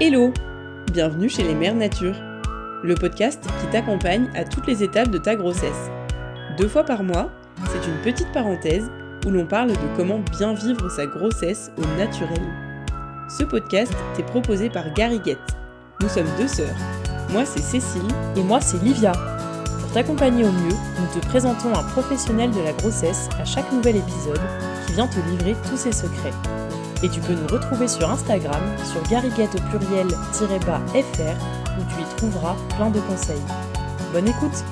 Hello! Bienvenue chez les Mères Nature, le podcast qui t'accompagne à toutes les étapes de ta grossesse. 2 fois par mois, c'est une petite parenthèse où l'on parle de comment bien vivre sa grossesse au naturel. Ce podcast t'est proposé par Gariguette. Nous sommes 2 sœurs. Moi c'est Cécile et moi c'est Livia. Pour t'accompagner au mieux, nous te présentons un professionnel de la grossesse à chaque nouvel épisode qui vient te livrer tous ses secrets. Et tu peux nous retrouver sur Instagram, sur gariguette au pluriel-fr, où tu y trouveras plein de conseils. Bonne écoute!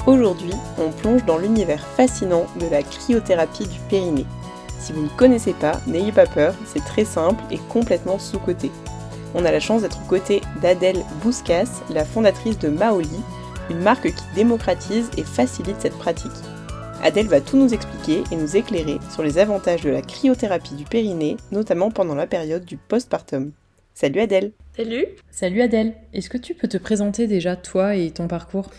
Aujourd'hui, on plonge dans l'univers fascinant de la cryothérapie du périnée. Si vous ne connaissez pas, n'ayez pas peur, c'est très simple et complètement sous-coté. On a la chance d'être aux côtés d'Adèle Bouscas, la fondatrice de Maoli, une marque qui démocratise et facilite cette pratique. Adèle va tout nous expliquer et nous éclairer sur les avantages de la cryothérapie du périnée, notamment pendant la période du postpartum. Salut Adèle! Salut! Salut Adèle! Est-ce que tu peux te présenter déjà toi et ton parcours?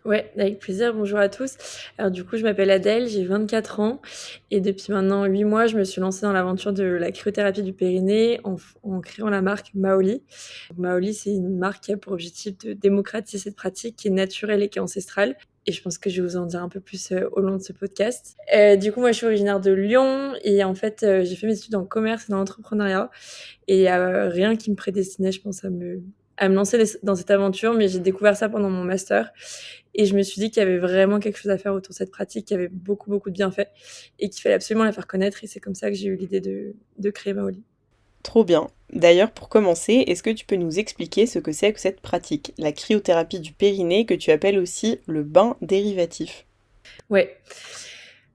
Ouais, avec plaisir. Bonjour à tous. Alors du coup, je m'appelle Adèle, j'ai 24 ans et depuis maintenant 8 mois, je me suis lancée dans l'aventure de la cryothérapie du périnée en créant la marque Maoli. Maoli, c'est une marque qui a pour objectif de démocratiser cette pratique qui est naturelle et qui est ancestrale. Et je pense que je vais vous en dire un peu plus au long de ce podcast. Du coup, moi, je suis originaire de Lyon et en fait, j'ai fait mes études en commerce et dans l'entrepreneuriat. Et il n'y a rien qui me prédestinait, je pense, à me lancer dans cette aventure, mais j'ai découvert ça pendant mon master et je me suis dit qu'il y avait vraiment quelque chose à faire autour de cette pratique, qu'il y avait beaucoup de bienfaits et qu'il fallait absolument la faire connaître et c'est comme ça que j'ai eu l'idée de créer Maoli. Trop bien. D'ailleurs, pour commencer, est-ce que tu peux nous expliquer ce que c'est que cette pratique, la cryothérapie du périnée, que tu appelles aussi le bain dérivatif? Ouais.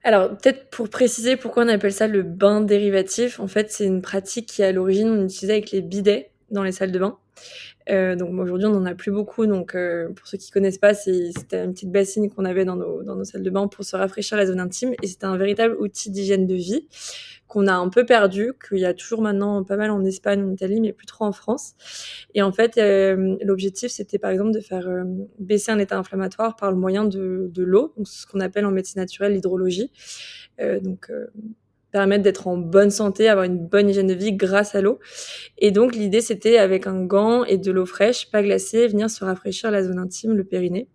Alors, peut-être pour préciser pourquoi on appelle ça le bain dérivatif, en fait, c'est une pratique qui, à l'origine, on utilisait avec les bidets dans les salles de bain. Donc aujourd'hui, on n'en a plus beaucoup. Donc pour ceux qui connaissent pas, c'était une petite bassine qu'on avait dans nos salles de bain pour se rafraîchir la zone intime. Et c'était un véritable outil d'hygiène de vie qu'on a un peu perdu, qu'il y a toujours maintenant pas mal en Espagne, en Italie, mais plus trop en France. Et en fait, l'objectif, c'était par exemple de faire baisser un état inflammatoire par le moyen de l'eau, donc ce qu'on appelle en médecine naturelle l'hydrologie. Donc permettre d'être en bonne santé, avoir une bonne hygiène de vie grâce à l'eau. Et donc, l'idée, c'était avec un gant et de l'eau fraîche, pas glacée, venir se rafraîchir la zone intime, le périnée.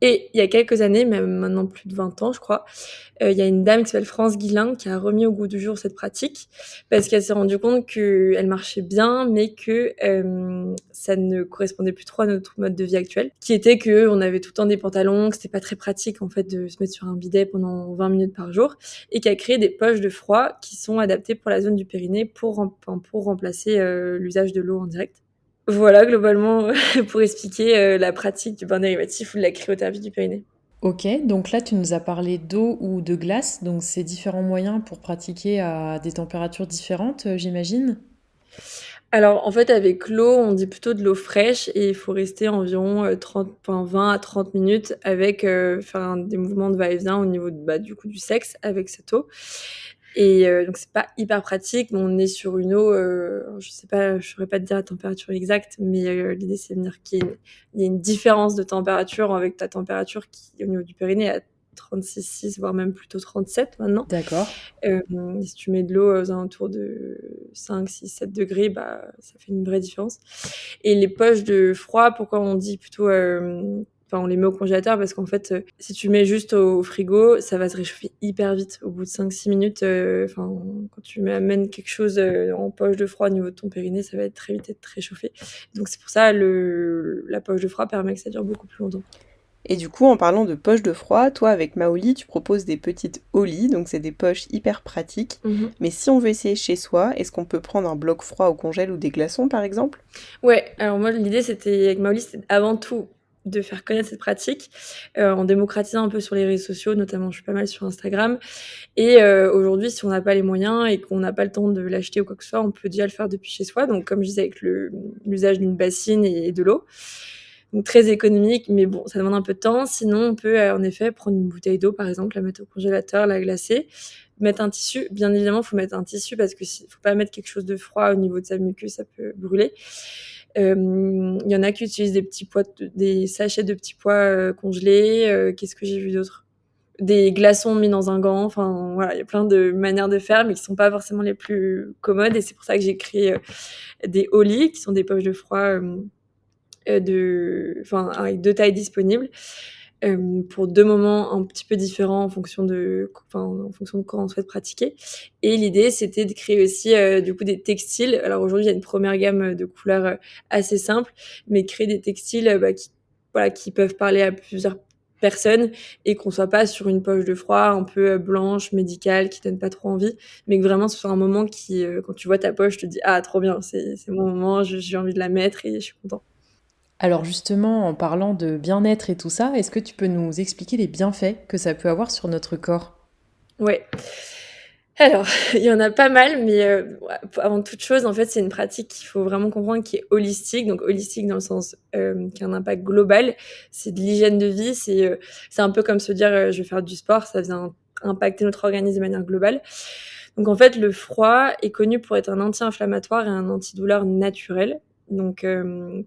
Et il y a quelques années, même maintenant plus de 20 ans, je crois, il y a une dame qui s'appelle France Guillain qui a remis au goût du jour cette pratique parce qu'elle s'est rendue compte qu'elle marchait bien, mais que ça ne correspondait plus trop à notre mode de vie actuel, qui était qu'on avait tout le temps des pantalons, que c'était pas très pratique en fait de se mettre sur un bidet pendant 20 minutes par jour, et qui a créé des poches de froid qui sont adaptées pour la zone du périnée pour remplacer l'usage de l'eau en direct. Voilà, globalement, pour expliquer la pratique du bain dérivatif ou de la cryothérapie du périnée. Ok, donc là tu nous as parlé d'eau ou de glace, donc c'est différents moyens pour pratiquer à des températures différentes, j'imagine? Alors, en fait, avec l'eau, on dit plutôt de l'eau fraîche et il faut rester environ 20 à 30 minutes avec faire des mouvements de va-et-vient au niveau du coup du sexe avec cette eau. Et donc c'est pas hyper pratique, mais on est sur une eau, je sais pas, je saurais pas te dire la température exacte, mais l'idée c'est de dire il y a une différence de température avec ta température qui au niveau du périnée à 36,6 voire même plutôt 37 maintenant. D'accord. Si tu mets de l'eau aux alentours de 5, 6, 7 degrés, ça fait une vraie différence. Et les poches de froid, pourquoi on dit plutôt on les met au congélateur parce qu'en fait, si tu le mets juste au frigo, ça va se réchauffer hyper vite. Au bout de 5-6 minutes, quand tu amènes quelque chose en poche de froid au niveau de ton périnée, ça va très vite être réchauffé. Donc c'est pour ça la poche de froid permet que ça dure beaucoup plus longtemps. Et du coup, en parlant de poches de froid, toi avec Maoli, tu proposes des petites Oli, donc c'est des poches hyper pratiques. Mais si on veut essayer chez soi, est-ce qu'on peut prendre un bloc froid au congèle ou des glaçons par exemple? Ouais, alors moi l'idée c'était avec Maoli, c'était avant tout de faire connaître cette pratique en démocratisant un peu sur les réseaux sociaux, notamment je suis pas mal sur Instagram. Et aujourd'hui, si on n'a pas les moyens et qu'on n'a pas le temps de l'acheter ou quoi que ce soit, on peut déjà le faire depuis chez soi. Donc comme je disais, avec l'usage d'une bassine et de l'eau. Donc très économique, mais bon, ça demande un peu de temps. Sinon, on peut en effet prendre une bouteille d'eau, par exemple, la mettre au congélateur, la glacer, mettre un tissu. Bien évidemment, il faut mettre un tissu parce que faut pas mettre quelque chose de froid au niveau de sa muqueuse, ça peut brûler. Il y en a qui utilisent des sachets de petits pois congelés. Qu'est-ce que j'ai vu d'autre? des glaçons mis dans un gant. Enfin, voilà, il y a plein de manières de faire, mais qui sont pas forcément les plus commodes. Et c'est pour ça que j'ai créé des Oli, qui sont des poches de froid avec 2 tailles disponibles, pour 2 moments un petit peu différents en fonction de quand on souhaite pratiquer. Et l'idée, c'était de créer aussi, du coup, des textiles. Alors aujourd'hui, il y a une première gamme de couleurs assez simple, mais créer des textiles qui peuvent parler à plusieurs personnes et qu'on soit pas sur une poche de froid un peu blanche, médicale, qui donne pas trop envie, mais que vraiment ce soit un moment qui, quand tu vois ta poche, te dis ah, trop bien, c'est mon moment, j'ai envie de la mettre et je suis content. Alors justement, en parlant de bien-être et tout ça, est-ce que tu peux nous expliquer les bienfaits que ça peut avoir sur notre corps? Ouais. Alors, il y en a pas mal, mais ouais, avant toute chose, en fait, c'est une pratique qu'il faut vraiment comprendre qui est holistique. Donc holistique dans le sens qui a un impact global. C'est de l'hygiène de vie. C'est un peu comme se dire je vais faire du sport. Ça vient impacter notre organisme de manière globale. Donc en fait, le froid est connu pour être un anti-inflammatoire et un antidouleur naturel. Donc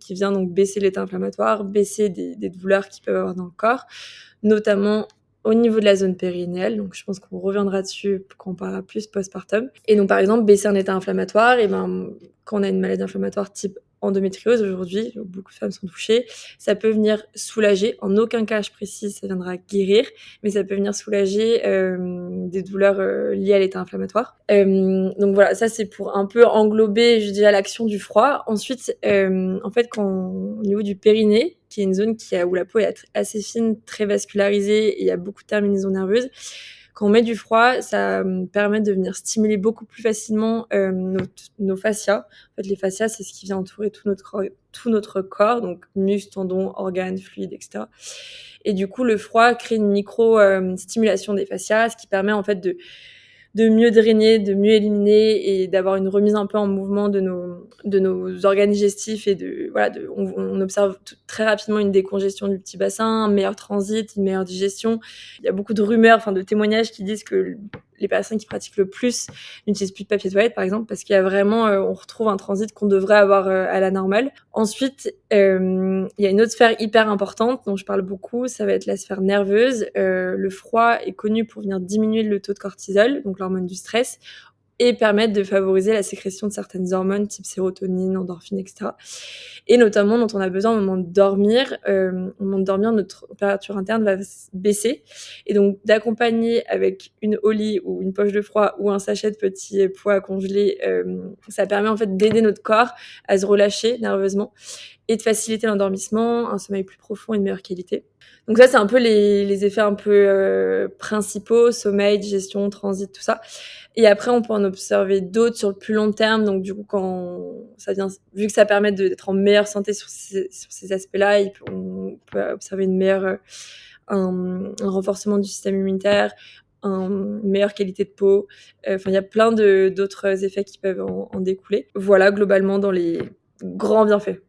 qui vient donc baisser l'état inflammatoire, baisser des douleurs qu'ils peuvent avoir dans le corps, notamment au niveau de la zone périnéale. Donc je pense qu'on reviendra dessus quand on parlera plus postpartum. Et donc par exemple, baisser un état inflammatoire, et ben quand on a une maladie inflammatoire type endométriose aujourd'hui, beaucoup de femmes sont touchées, ça peut venir soulager. En aucun cas, je précise, ça viendra guérir, mais ça peut venir soulager des douleurs liées à l'état inflammatoire. Donc voilà, ça c'est pour un peu englober, je dirais, l'action du froid. Ensuite, en fait, au niveau du périnée, qui est une zone où la peau est assez fine, très vascularisée, et il y a beaucoup de terminaisons nerveuses. Quand on met du froid, ça permet de venir stimuler beaucoup plus facilement nos fascias. En fait, les fascias, c'est ce qui vient entourer tout notre corps, donc muscles, tendons, organes, fluides, etc. Et du coup, le froid crée une micro-stimulation des fascias, ce qui permet en fait de mieux drainer, de mieux éliminer et d'avoir une remise un peu en mouvement de nos organes digestifs et on observe très rapidement une décongestion du petit bassin, un meilleur transit, une meilleure digestion. Il y a beaucoup de rumeurs, de témoignages qui disent que les personnes qui pratiquent le plus n'utilisent plus de papier toilette, par exemple, parce qu'il y a vraiment, on retrouve un transit qu'on devrait avoir à la normale. Ensuite, il y a une autre sphère hyper importante dont je parle beaucoup, ça va être la sphère nerveuse. Le froid est connu pour venir diminuer le taux de cortisol, donc l'hormone du stress, et permettre de favoriser la sécrétion de certaines hormones type sérotonine, endorphine, etc. Et notamment dont on a besoin au moment de dormir. Au moment de dormir, notre température interne va baisser. Et donc d'accompagner avec une Oli ou une poche de froid ou un sachet de petits pois à congeler, ça permet en fait d'aider notre corps à se relâcher nerveusement et de faciliter l'endormissement, un sommeil plus profond et de meilleure qualité. Donc ça, c'est un peu les effets un peu principaux, sommeil, digestion, transit, tout ça. Et après, on peut en observer d'autres sur le plus long terme. Donc du coup, vu que ça permet d'être en meilleure santé sur ces aspects-là, on peut observer un renforcement du système immunitaire, une meilleure qualité de peau. Il y a plein d'autres effets qui peuvent en découler. Voilà, globalement, dans les grands bienfaits.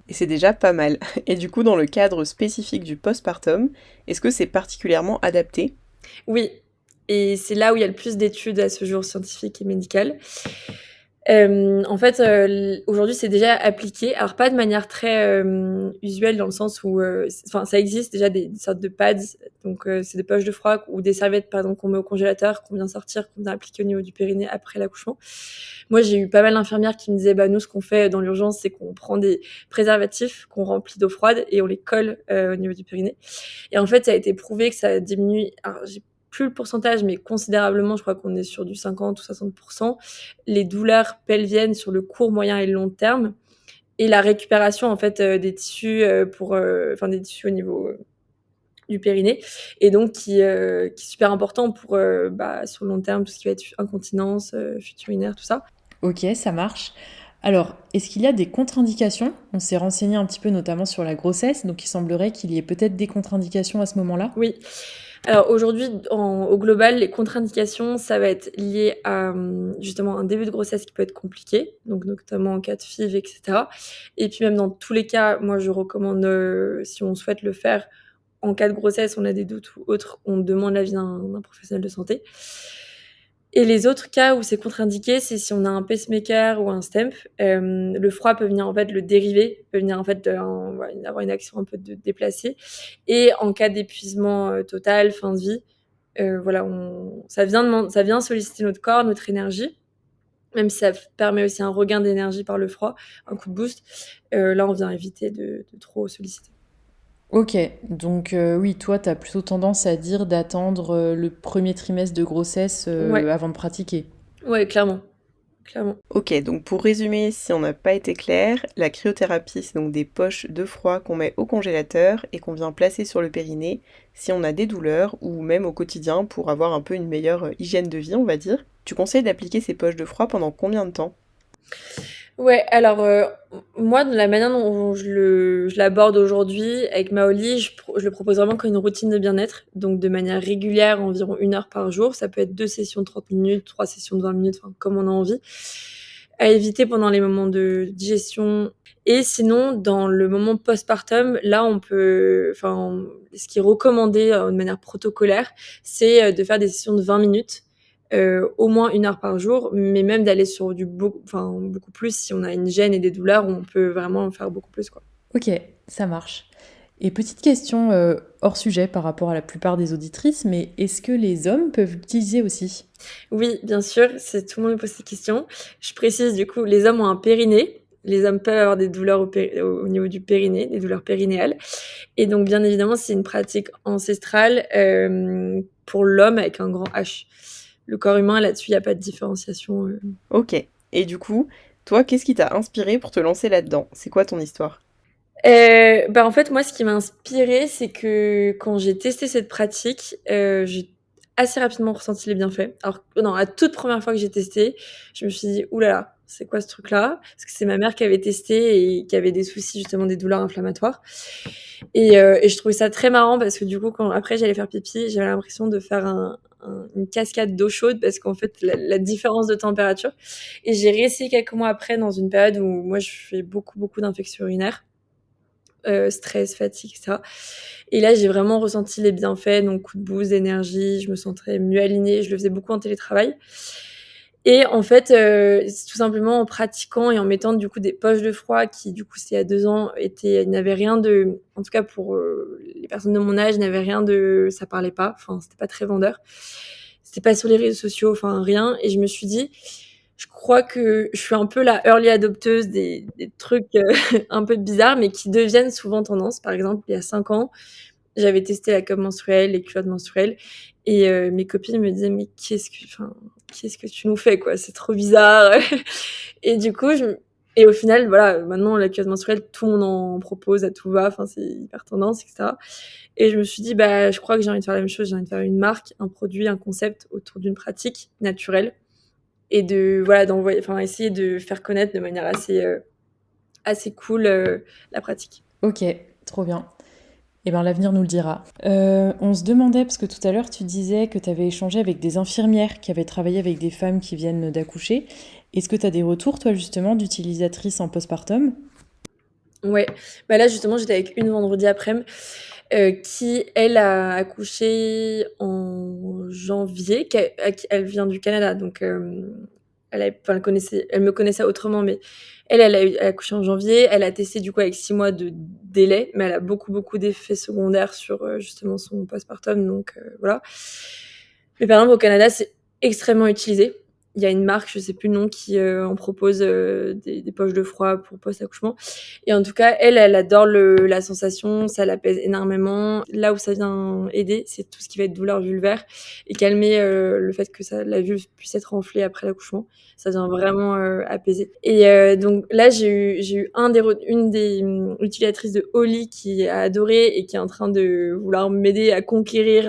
Et c'est déjà pas mal. Et du coup, dans le cadre spécifique du postpartum, est-ce que c'est particulièrement adapté? Oui, et c'est là où il y a le plus d'études à ce jour scientifiques et médicales. En fait, aujourd'hui, c'est déjà appliqué. Alors pas de manière très usuelle dans le sens où, ça existe déjà des sortes de pads, donc c'est des poches de froid ou des serviettes, par exemple, qu'on met au congélateur, qu'on vient sortir, qu'on vient appliquer au niveau du périnée après l'accouchement. Moi, j'ai eu pas mal d'infirmières qui me disaient, bah nous, ce qu'on fait dans l'urgence, c'est qu'on prend des préservatifs qu'on remplit d'eau froide et on les colle au niveau du périnée. Et en fait, ça a été prouvé que ça diminue. Alors, j'ai plus le pourcentage, mais considérablement, je crois qu'on est sur du 50 ou 60%, les douleurs pelviennes sur le court, moyen et long terme, et la récupération en fait des tissus des tissus au niveau du périnée, et donc qui est super important pour sur le long terme, tout ce qui va être incontinence, fuite urinaire, tout ça. Ok, ça marche. Alors, est-ce qu'il y a des contre-indications? On s'est renseigné un petit peu notamment sur la grossesse, donc il semblerait qu'il y ait peut-être des contre-indications à ce moment-là. Oui. Alors aujourd'hui, au global, les contre-indications, ça va être lié à justement un début de grossesse qui peut être compliqué, donc notamment en cas de FIV, etc. Et puis même dans tous les cas, moi je recommande, si on souhaite le faire, en cas de grossesse, on a des doutes ou autres, on demande l'avis d'un professionnel de santé. Et les autres cas où c'est contre-indiqué, c'est si on a un pacemaker ou un stemp. Le froid peut venir en fait le dériver, peut venir en fait avoir une action un peu déplacée. Et en cas d'épuisement total, fin de vie, Voilà, ça vient solliciter notre corps, notre énergie, même si ça permet aussi un regain d'énergie par le froid, un coup de boost. Là, on vient éviter de trop solliciter. Ok, donc oui, toi, tu as plutôt tendance à dire d'attendre le premier trimestre de grossesse Ouais, avant de pratiquer. ouais, clairement, clairement. Ok, donc pour résumer, si on n'a pas été clair, la cryothérapie, c'est donc des poches de froid qu'on met au congélateur et qu'on vient placer sur le périnée si on a des douleurs ou même au quotidien pour avoir un peu une meilleure hygiène de vie, on va dire. Tu conseilles d'appliquer ces poches de froid pendant combien de temps? Ouais, alors moi, de la manière dont je l'aborde aujourd'hui avec Maoli, je le propose vraiment comme une routine de bien-être, donc de manière régulière, environ 1 heure par jour. Ça peut être 2 sessions de 30 minutes, 3 sessions de 20 minutes, enfin, comme on a envie. À éviter pendant les moments de digestion. Et sinon, dans le moment postpartum, là, enfin, ce qui est recommandé de manière protocolaire, c'est de faire des sessions de 20 minutes, au moins 1 heure par jour, mais même d'aller sur beaucoup plus si on a une gêne et des douleurs, on peut vraiment en faire beaucoup plus, quoi. Ok, ça marche. Et petite question hors sujet par rapport à la plupart des auditrices, mais est-ce que les hommes peuvent l'utiliser aussi? Oui, bien sûr, tout le monde me pose cette question. Je précise, du coup, les hommes ont un périnée. Les hommes peuvent avoir des douleurs au niveau du périnée, des douleurs périnéales. Et donc, bien évidemment, c'est une pratique ancestrale pour l'homme avec un grand H. Le corps humain, là-dessus, il n'y a pas de différenciation. Ok, et du coup, toi, qu'est-ce qui t'a inspiré pour te lancer là-dedans? C'est quoi ton histoire? En fait, moi, ce qui m'a inspirée, c'est que quand j'ai testé cette pratique, j'ai assez rapidement ressenti les bienfaits. Alors, non, la toute première fois que j'ai testé, je me suis dit: «Ouh là là, c'est quoi ce truc-là?» Parce que c'est ma mère qui avait testé et qui avait des soucis, justement, des douleurs inflammatoires. Et je trouvais ça très marrant parce que du coup, quand après j'allais faire pipi, j'avais l'impression de faire une cascade d'eau chaude parce qu'en fait, la différence de température. Et j'ai réessayé quelques mois après dans une période où moi, je fais beaucoup, beaucoup d'infections urinaires, stress, fatigue, etc. Et là, j'ai vraiment ressenti les bienfaits, donc coup de boost, d'énergie, je me sentais mieux alignée, je le faisais beaucoup en télétravail. Et en fait, tout simplement en pratiquant et en mettant du coup des poches de froid qui, du coup, c'était il y a 2 ans, n'avaient rien de, en tout cas pour les personnes de mon âge, n'avaient rien de, ça parlait pas, enfin, c'était pas très vendeur. C'était pas sur les réseaux sociaux, enfin rien. Et je me suis dit, je crois que je suis un peu la early adopteuse des trucs un peu bizarres, mais qui deviennent souvent tendance. Par exemple, il y a 5 ans, j'avais testé la cup menstruelle, les culottes menstruelles, et mes copines me disaient: «Mais qu'est-ce que tu nous fais, quoi? C'est trop bizarre». Et du coup, et au final, voilà, maintenant, la culotte menstruelle, tout le monde en propose à tout va, enfin, c'est hyper tendance, etc. Et je me suis dit: «Bah, je crois que j'ai envie de faire la même chose, j'ai envie de faire une marque, un produit, un concept autour d'une pratique naturelle et voilà, essayer de faire connaître de manière assez cool, la pratique». Ok, trop bien. Eh bien, l'avenir nous le dira. On se demandait, parce que tout à l'heure, tu disais que tu avais échangé avec des infirmières qui avaient travaillé avec des femmes qui viennent d'accoucher. Est-ce que tu as des retours, toi, justement, d'utilisatrices en postpartum? Ouais, bah là justement j'étais avec une vendredi après-midi qui elle a accouché en janvier, elle vient du Canada, donc elle me connaissait autrement, mais elle a accouché en janvier, elle a testé du coup avec 6 mois de délai, mais elle a beaucoup, beaucoup d'effets secondaires sur justement son postpartum, donc voilà. Mais par exemple au Canada c'est extrêmement utilisé. Il y a une marque, je sais plus le nom, qui en propose des poches de froid pour post-accouchement. Et en tout cas, elle adore la sensation, ça l'apaise énormément. Là où ça vient aider, c'est tout ce qui va être douleur vulvaire et calmer le fait que la vulve puisse être enflée après l'accouchement. Ça vient vraiment apaiser. Et donc là, j'ai eu une des utilisatrices de Oli qui a adoré et qui est en train de vouloir m'aider à conquérir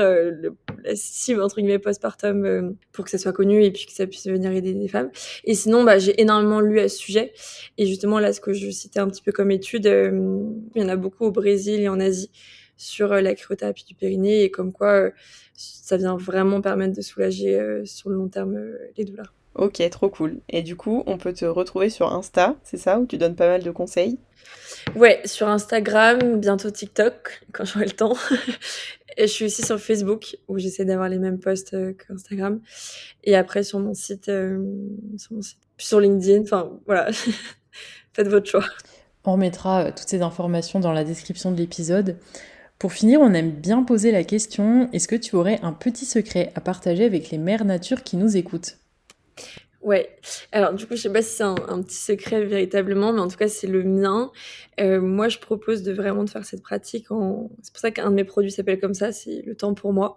la cible entre guillemets postpartum pour que ça soit connu et puis que ça puisse venir aider des femmes. Et sinon, bah, j'ai énormément lu à ce sujet. Et justement, là, ce que je citais un petit peu comme étude, il y en a beaucoup au Brésil et en Asie sur la cryothérapie du périnée et comme quoi ça vient vraiment permettre de soulager sur le long terme les douleurs. Ok, trop cool. Et du coup, on peut te retrouver sur Insta, c'est ça, où tu donnes pas mal de conseils? Ouais, sur Instagram, bientôt TikTok, quand j'aurai le temps. Et je suis aussi sur Facebook, où j'essaie d'avoir les mêmes posts qu'Instagram. Et après, Puis sur LinkedIn, enfin, voilà. Faites votre choix. On remettra toutes ces informations dans la description de l'épisode. Pour finir, on aime bien poser la question, est-ce que tu aurais un petit secret à partager avec les mères nature qui nous écoutent ? Ouais, alors du coup, je sais pas si c'est un petit secret véritablement, mais en tout cas, c'est le mien. Moi, je propose de faire cette pratique c'est pour ça qu'un de mes produits s'appelle comme ça, c'est le temps pour moi.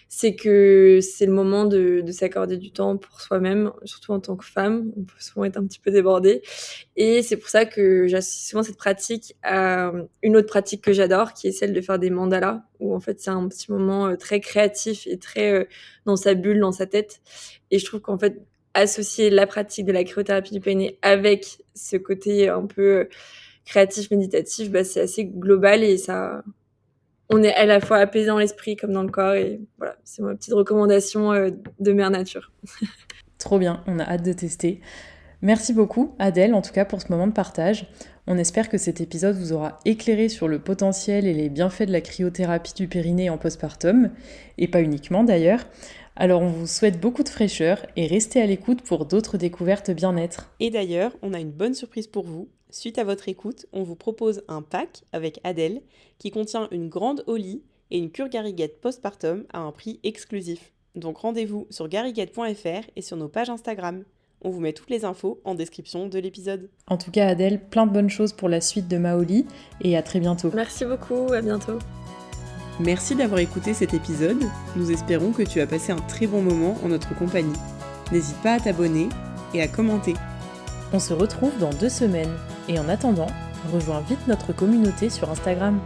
C'est que c'est le moment de s'accorder du temps pour soi-même, surtout en tant que femme. On peut souvent être un petit peu débordé. Et c'est pour ça que j'associe souvent cette pratique à une autre pratique que j'adore, qui est celle de faire des mandalas, où en fait, c'est un petit moment très créatif et très dans sa bulle, dans sa tête. Et je trouve qu'en fait, associer la pratique de la cryothérapie du périnée avec ce côté un peu créatif, méditatif, c'est assez global et on est à la fois apaisé dans l'esprit comme dans le corps. Et voilà, c'est ma petite recommandation de Mère Nature. Trop bien, on a hâte de tester. Merci beaucoup Adèle en tout cas pour ce moment de partage. On espère que cet épisode vous aura éclairé sur le potentiel et les bienfaits de la cryothérapie du périnée en postpartum, et pas uniquement d'ailleurs. Alors on vous souhaite beaucoup de fraîcheur et restez à l'écoute pour d'autres découvertes bien-être. Et d'ailleurs, on a une bonne surprise pour vous. Suite à votre écoute, on vous propose un pack avec Adèle qui contient une grande Oli et une cure Gariguette postpartum à un prix exclusif. Donc rendez-vous sur gariguette.fr et sur nos pages Instagram. On vous met toutes les infos en description de l'épisode. En tout cas Adèle, plein de bonnes choses pour la suite de Maoli et à très bientôt. Merci beaucoup, à bientôt. Merci d'avoir écouté cet épisode. Nous espérons que tu as passé un très bon moment en notre compagnie. N'hésite pas à t'abonner et à commenter. On se retrouve dans 2 semaines et en attendant, rejoins vite notre communauté sur Instagram.